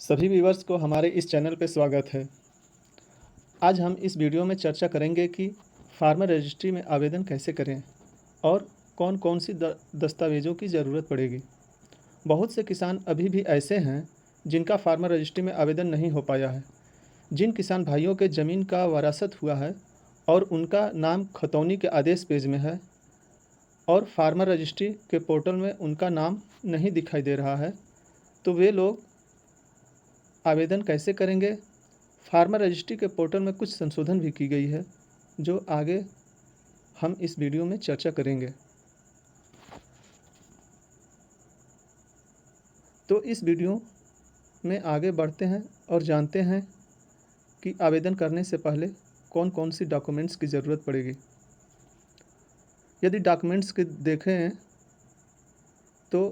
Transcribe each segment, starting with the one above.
सभी व्यूअर्स को हमारे इस चैनल पे स्वागत है। आज हम इस वीडियो में चर्चा करेंगे कि फार्मर रजिस्ट्री में आवेदन कैसे करें और कौन कौन सी दस्तावेज़ों की ज़रूरत पड़ेगी। बहुत से किसान अभी भी ऐसे हैं जिनका फार्मर रजिस्ट्री में आवेदन नहीं हो पाया है। जिन किसान भाइयों के ज़मीन का वरासत हुआ है और उनका नाम खतौनी के आदेश पेज में है और फार्मर रजिस्ट्री के पोर्टल में उनका नाम नहीं दिखाई दे रहा है, तो वे लोग आवेदन कैसे करेंगे। फार्मर रजिस्ट्री के पोर्टल में कुछ संशोधन भी की गई है जो आगे हम इस वीडियो में चर्चा करेंगे। तो इस वीडियो में आगे बढ़ते हैं और जानते हैं कि आवेदन करने से पहले कौन कौन सी डॉक्यूमेंट्स की ज़रूरत पड़ेगी। यदि डॉक्यूमेंट्स की देखें तो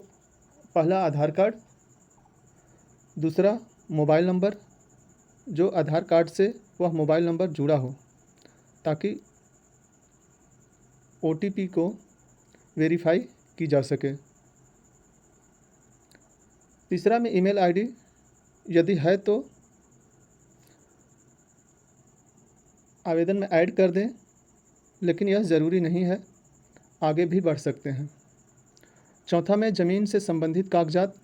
पहला आधार कार्ड, दूसरा मोबाइल नंबर, जो आधार कार्ड से वह मोबाइल नंबर जुड़ा हो ताकि OTP को वेरीफाई की जा सके। तीसरा में ईमेल आईडी यदि है तो आवेदन में ऐड कर दें, लेकिन यह ज़रूरी नहीं है, आगे भी बढ़ सकते हैं। चौथा में ज़मीन से संबंधित कागजात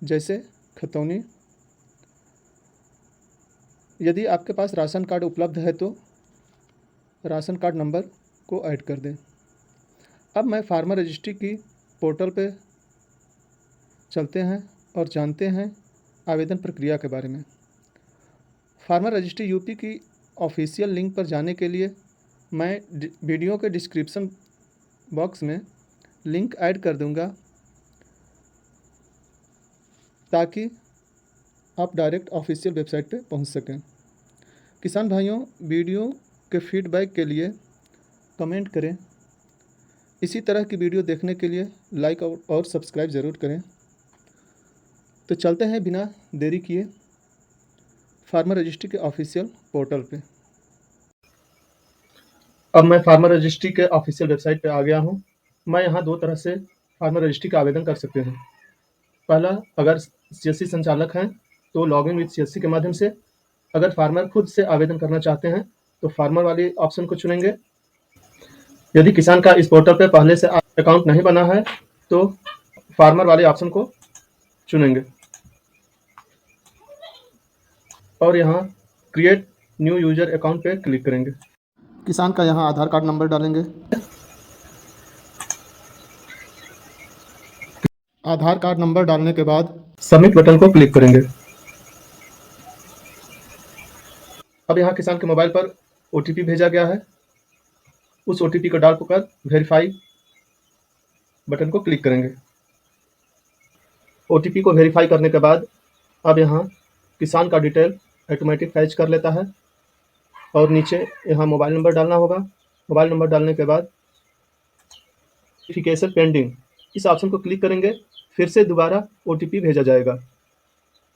जैसे खतौनी। यदि आपके पास राशन कार्ड उपलब्ध है तो राशन कार्ड नंबर को ऐड कर दें। अब मैं फार्मर रजिस्ट्री की पोर्टल पे चलते हैं और जानते हैं आवेदन प्रक्रिया के बारे में। फार्मर रजिस्ट्री यूपी की ऑफिशियल लिंक पर जाने के लिए मैं वीडियो के डिस्क्रिप्शन बॉक्स में लिंक ऐड कर दूंगा ताकि आप डायरेक्ट ऑफिशियल वेबसाइट पे पहुंच सकें। किसान भाइयों, वीडियो के फीडबैक के लिए कमेंट करें। इसी तरह की वीडियो देखने के लिए लाइक और सब्सक्राइब ज़रूर करें। तो चलते हैं बिना देरी किए फार्मर रजिस्ट्री के ऑफिशियल पोर्टल पे। अब मैं फार्मर रजिस्ट्री के ऑफिशियल वेबसाइट पे आ गया हूँ। मैं यहाँ दो तरह से फार्मर रजिस्ट्री का आवेदन कर सकते हैं। पहला, अगर CSC संचालक हैं तो लॉगिन विद CSC के माध्यम से। अगर फार्मर खुद से आवेदन करना चाहते हैं तो फार्मर वाले ऑप्शन को चुनेंगे। यदि किसान का इस पोर्टल पे पहले से अकाउंट नहीं बना है तो फार्मर वाले ऑप्शन को चुनेंगे और यहाँ क्रिएट न्यू यूजर अकाउंट पे क्लिक करेंगे। किसान का यहाँ आधार कार्ड नंबर डालेंगे। आधार कार्ड नंबर डालने के बाद सबमिट बटन को क्लिक करेंगे। अब यहाँ किसान के मोबाइल पर OTP भेजा गया है। उस OTP को डालकर वेरीफाई बटन को क्लिक करेंगे। OTP को वेरीफाई करने के बाद अब यहाँ किसान का डिटेल ऑटोमेटिक फैच कर लेता है और नीचे यहाँ मोबाइल नंबर डालना होगा। मोबाइल नंबर डालने के बाद वेरिफिकेशन पेंडिंग इस ऑप्शन को क्लिक करेंगे। फिर से दोबारा OTP भेजा जाएगा।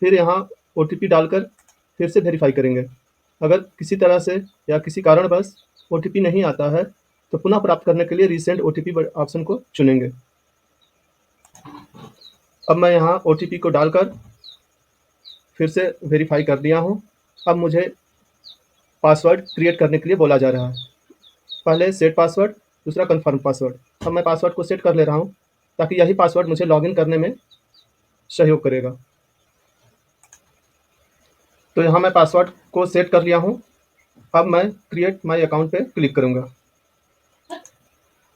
फिर यहाँ OTP डालकर फिर से वेरीफाई करेंगे। अगर किसी तरह से या किसी कारणवश OTP नहीं आता है तो पुनः प्राप्त करने के लिए रीसेंड OTP ऑप्शन को चुनेंगे। अब मैं यहाँ OTP को डालकर फिर से वेरीफाई कर दिया हूँ। अब मुझे पासवर्ड क्रिएट करने के लिए बोला जा रहा है। पहले सेट पासवर्ड, दूसरा कन्फर्म पासवर्ड। अब मैं पासवर्ड को सेट कर ले रहा हूँ ताकि यही पासवर्ड मुझे लॉगिन करने में सहयोग करेगा। तो यहाँ मैं पासवर्ड को सेट कर लिया हूँ। अब मैं क्रिएट माय अकाउंट पे क्लिक करूँगा।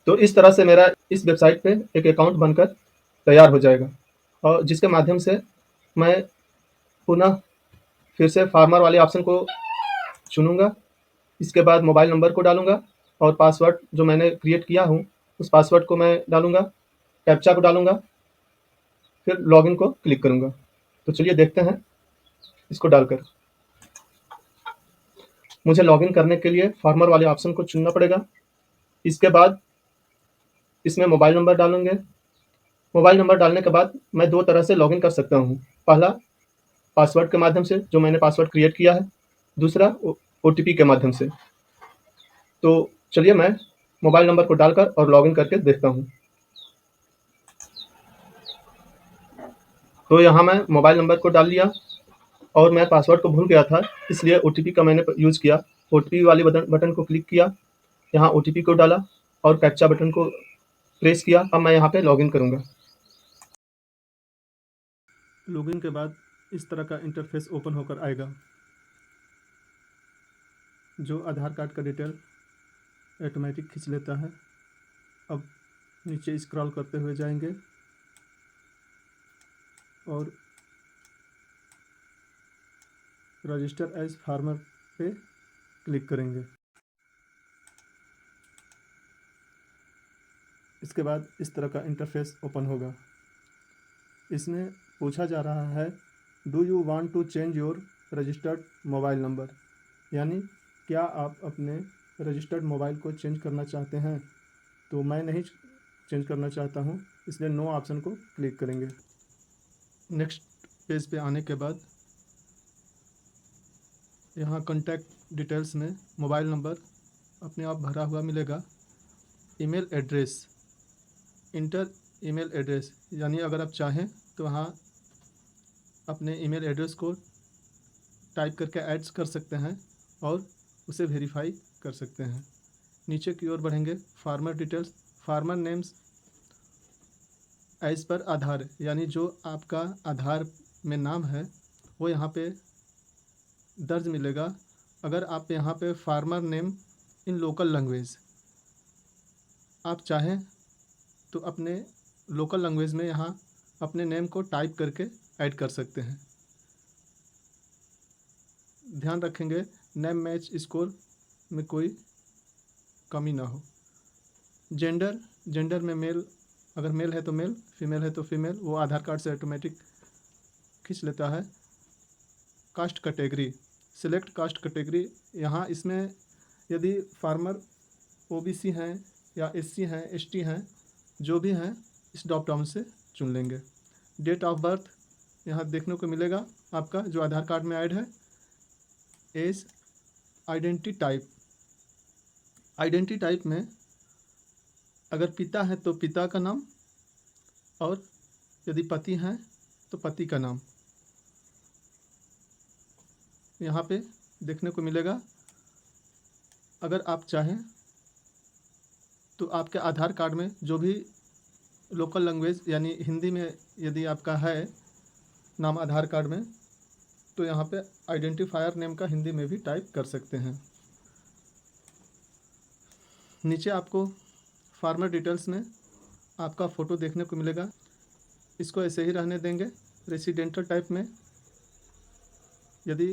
तो इस तरह से मेरा इस वेबसाइट पे एक अकाउंट बनकर तैयार हो जाएगा और जिसके माध्यम से मैं पुनः फिर से फार्मर वाले ऑप्शन को चुनूँगा। इसके बाद मोबाइल नंबर को डालूँगा और पासवर्ड जो मैंने क्रिएट किया हूँ उस पासवर्ड को मैं डालूँगा, कैप्चा को डालूँगा, फिर लॉगिन को क्लिक करूँगा। तो चलिए देखते हैं इसको डालकर। मुझे लॉगिन करने के लिए फार्मर वाले ऑप्शन को चुनना पड़ेगा। इसके बाद इसमें मोबाइल नंबर डालूँगे। मोबाइल नंबर डालने के बाद मैं दो तरह से लॉगिन कर सकता हूँ। पहला, पासवर्ड के माध्यम से जो मैंने पासवर्ड क्रिएट किया है, दूसरा OTP के माध्यम से। तो चलिए मैं मोबाइल नंबर को डालकर और लॉगिन करके देखता हूँ। तो यहाँ मैं मोबाइल नंबर को डाल लिया और मैं पासवर्ड को भूल गया था, इसलिए ओटीपी का मैंने यूज़ किया। ओटीपी वाले बटन को क्लिक किया, यहाँ ओटीपी को डाला और कैप्चा बटन को प्रेस किया। अब मैं यहाँ पे लॉगिन करूँगा। लॉगिन के बाद इस तरह का इंटरफेस ओपन होकर आएगा, जो आधार कार्ड का डिटेल ऑटोमेटिक खींच लेता है। अब नीचे स्क्रॉल करते हुए जाएंगे और रजिस्टर एज फार्मर पे क्लिक करेंगे। इसके बाद इस तरह का इंटरफेस ओपन होगा। इसमें पूछा जा रहा है, do you want to change your registered mobile number, यानी क्या आप अपने रजिस्टर्ड मोबाइल को चेंज करना चाहते हैं। तो मैं नहीं चेंज करना चाहता हूँ, इसलिए नो ऑप्शन को क्लिक करेंगे। नेक्स्ट पेज पे आने के बाद यहाँ कॉन्टैक्ट डिटेल्स में मोबाइल नंबर अपने आप भरा हुआ मिलेगा। Email address, inter email address, यानी अगर आप चाहें तो वहाँ अपने ईमेल एड्रेस को टाइप करके ऐड कर सकते हैं और उसे वेरीफाई कर सकते हैं। नीचे की ओर बढ़ेंगे, farmer details, farmer names as per Aadhaar, यानी जो आपका आधार में नाम है वो यहाँ पे दर्ज मिलेगा। अगर आप यहाँ पे farmer name in local language आप चाहें तो अपने लोकल लैंग्वेज में यहाँ अपने नेम को टाइप करके ऐड कर सकते हैं। ध्यान रखेंगे नेम मैच स्कोर में कोई कमी ना हो। जेंडर में मेल, अगर मेल है तो मेल, फीमेल है तो फीमेल, वो आधार कार्ड से ऑटोमेटिक खींच लेता है। Caste category, select caste category, यहाँ इसमें यदि फार्मर ओबीसी हैं या एससी हैं, एसटी हैं, जो भी हैं इस ड्रॉप डाउन से चुन लेंगे। डेट ऑफ बर्थ यहाँ देखने को मिलेगा आपका जो आधार कार्ड में ऐड है। एज, आइडेंटिटी टाइप में अगर पिता है तो पिता का नाम, और यदि पति हैं तो पति का नाम यहाँ पे देखने को मिलेगा। अगर आप चाहें तो आपके आधार कार्ड में जो भी लोकल लैंग्वेज यानी हिंदी में यदि आपका है नाम आधार कार्ड में, तो यहाँ पे आइडेंटिफायर नेम का हिंदी में भी टाइप कर सकते हैं। नीचे आपको फार्मर डिटेल्स में आपका फ़ोटो देखने को मिलेगा, इसको ऐसे ही रहने देंगे। रेसिडेंटल टाइप में यदि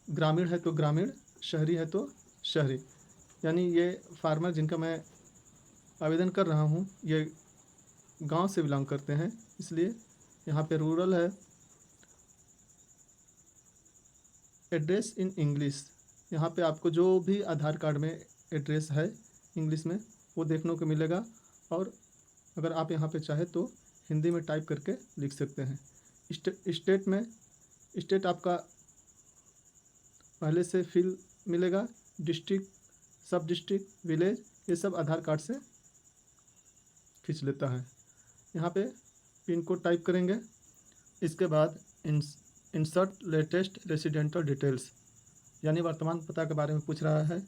ग्रामीण है तो ग्रामीण, शहरी है तो शहरी, यानी ये फार्मर जिनका मैं आवेदन कर रहा हूँ ये गांव से बिलोंग करते हैं, इसलिए यहाँ पे रूरल है। एड्रेस इन इंग्लिश, यहाँ पे आपको जो भी आधार कार्ड में एड्रेस है इंग्लिश में वो देखने को मिलेगा, और अगर आप यहाँ पे चाहे तो हिंदी में टाइप करके लिख सकते हैं। स्टेट में, स्टेट आपका पहले से फिल मिलेगा। डिस्ट्रिक्ट, सब डिस्ट्रिक्ट, विलेज, ये सब आधार कार्ड से खींच लेता है। यहाँ पे पिन कोड टाइप करेंगे। इसके बाद इंसर्ट लेटेस्ट रेसिडेंटल डिटेल्स, यानी वर्तमान पता के बारे में पूछ रहा है,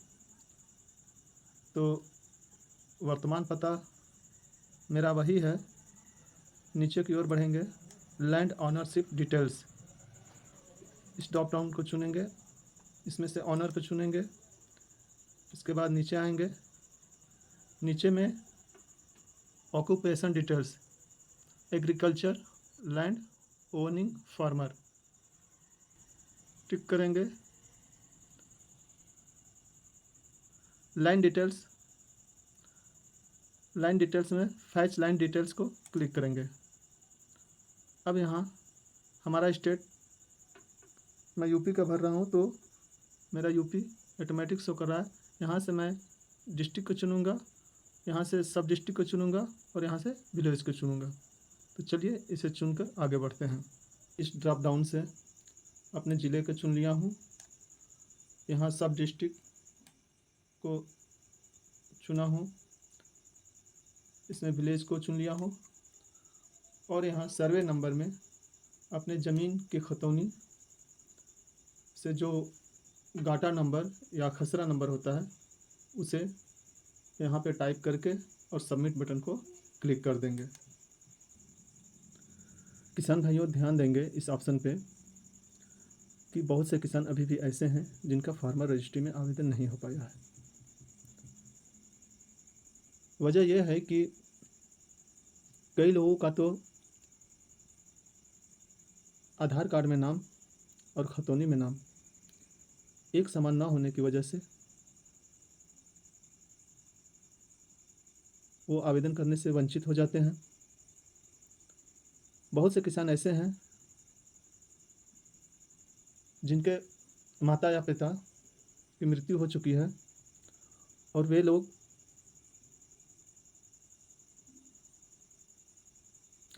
तो वर्तमान पता मेरा वही है। नीचे की ओर बढ़ेंगे, लैंड ऑनरशिप डिटेल्स, इस ड्रॉप डाउन को चुनेंगे, इसमें से ऑनर को चुनेंगे। इसके बाद नीचे आएंगे, नीचे में occupation details, agriculture, land owning, farmer, tick करेंगे। लाइन डिटेल्स, लाइन डिटेल्स में फैच लाइन डिटेल्स को क्लिक करेंगे। अब यहाँ हमारा स्टेट, मैं यूपी का भर रहा हूँ तो मेरा यूपी ऑटोमेटिक शो कर रहा है। यहाँ से मैं डिस्ट्रिक्ट को चुनूँगा, यहाँ से सब डिस्ट्रिक्ट को चुनूँगा और यहाँ से विलेज को चुनूँगा। तो चलिए इसे चुनकर आगे बढ़ते हैं। इस ड्रॉप डाउन से अपने ज़िले को चुन लिया हूँ, यहाँ सब डिस्ट्रिक्ट को चुना हूँ, इसमें विलेज को चुन लिया हूँ, और यहाँ सर्वे नंबर में अपने ज़मीन की खतौनी से जो गाटा नंबर या खसरा नंबर होता है उसे यहाँ पे टाइप करके और सबमिट बटन को क्लिक कर देंगे। किसान भाइयों ध्यान देंगे इस ऑप्शन पे कि बहुत से किसान अभी भी ऐसे हैं जिनका फार्मर रजिस्ट्री में आवेदन नहीं हो पाया है। वजह यह है कि कई लोगों का तो आधार कार्ड में नाम और खतौनी में नाम एक समान ना होने की वजह से वो आवेदन करने से वंचित हो जाते हैं। बहुत से किसान ऐसे हैं जिनके माता या पिता की मृत्यु हो चुकी है और वे लोग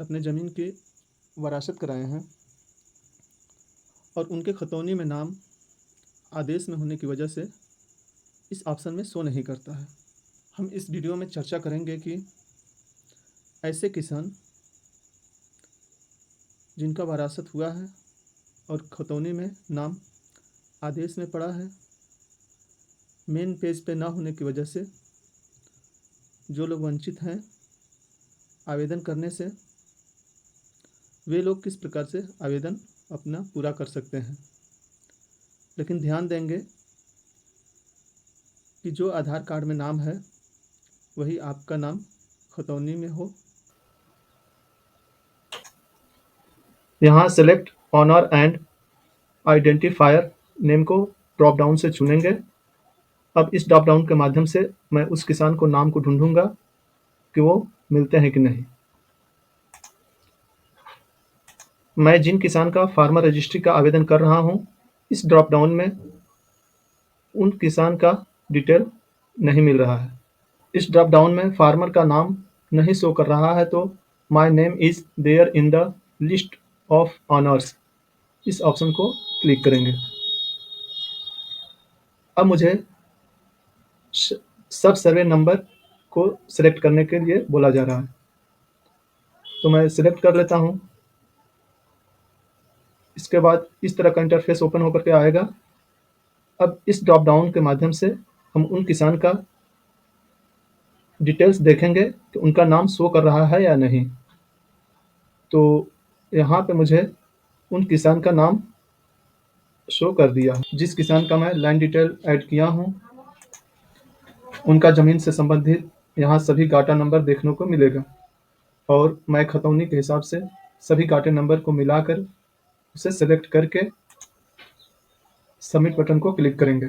अपने ज़मीन की वरासत कराए हैं और उनके खतौनी में नाम आदेश में होने की वजह से इस ऑप्शन में शो नहीं करता है। हम इस वीडियो में चर्चा करेंगे कि ऐसे किसान जिनका वरासत हुआ है और खतौनी में नाम आदेश में पड़ा है, मेन पेज पे ना होने की वजह से जो लोग वंचित हैं आवेदन करने से, वे लोग किस प्रकार से आवेदन अपना पूरा कर सकते हैं। लेकिन ध्यान देंगे कि जो आधार कार्ड में नाम है वही आपका नाम खतौनी में हो। यहाँ select owner and identifier name को ड्रॉप डाउन से चुनेंगे। अब इस ड्रॉप डाउन के माध्यम से मैं उस किसान को नाम को ढूंढूंगा कि वो मिलते हैं कि नहीं। मैं जिन किसान का फार्मर रजिस्ट्री का आवेदन कर रहा हूं, इस ड्रॉप डाउन में उन किसान का डिटेल नहीं मिल रहा है। इस ड्रॉप डाउन में फार्मर का नाम नहीं शो कर रहा है, तो my name is there in the list of owners इस ऑप्शन को क्लिक करेंगे। अब मुझे सब सर्वे नंबर को सिलेक्ट करने के लिए बोला जा रहा है, तो मैं सिलेक्ट कर लेता हूं। इसके बाद इस तरह का इंटरफेस ओपन होकर के आएगा। अब इस ड्रॉप डाउन के माध्यम से हम उन किसान का डिटेल्स देखेंगे कि उनका नाम शो कर रहा है या नहीं। तो यहाँ पे मुझे उन किसान का नाम शो कर दिया। जिस किसान का मैं लैंड डिटेल ऐड किया हूँ, उनका ज़मीन से संबंधित यहाँ सभी गाटा नंबर देखने को मिलेगा और मैं खतौनी के हिसाब से सभी गाटे नंबर को मिलाकर उसे सेलेक्ट करके सबमिट बटन को क्लिक करेंगे।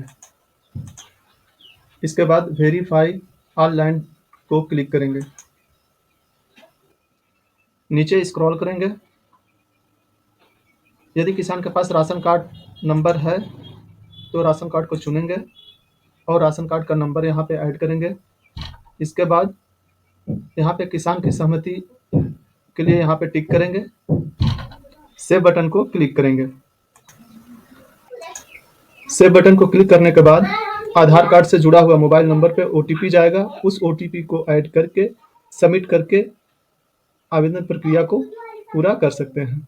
इसके बाद वेरीफाई ऑल लैंड को क्लिक करेंगे। नीचे स्क्रॉल करेंगे। यदि किसान के पास राशन कार्ड नंबर है तो राशन कार्ड को चुनेंगे और राशन कार्ड का नंबर यहाँ पे ऐड करेंगे। इसके बाद यहाँ पे किसान की सहमति के लिए यहाँ पे टिक करेंगे। सेव बटन को क्लिक करेंगे। सेव बटन को क्लिक करने के बाद आधार कार्ड से जुड़ा हुआ मोबाइल नंबर पे OTP जाएगा। उस OTP को ऐड करके सबमिट करके आवेदन प्रक्रिया को पूरा कर सकते हैं।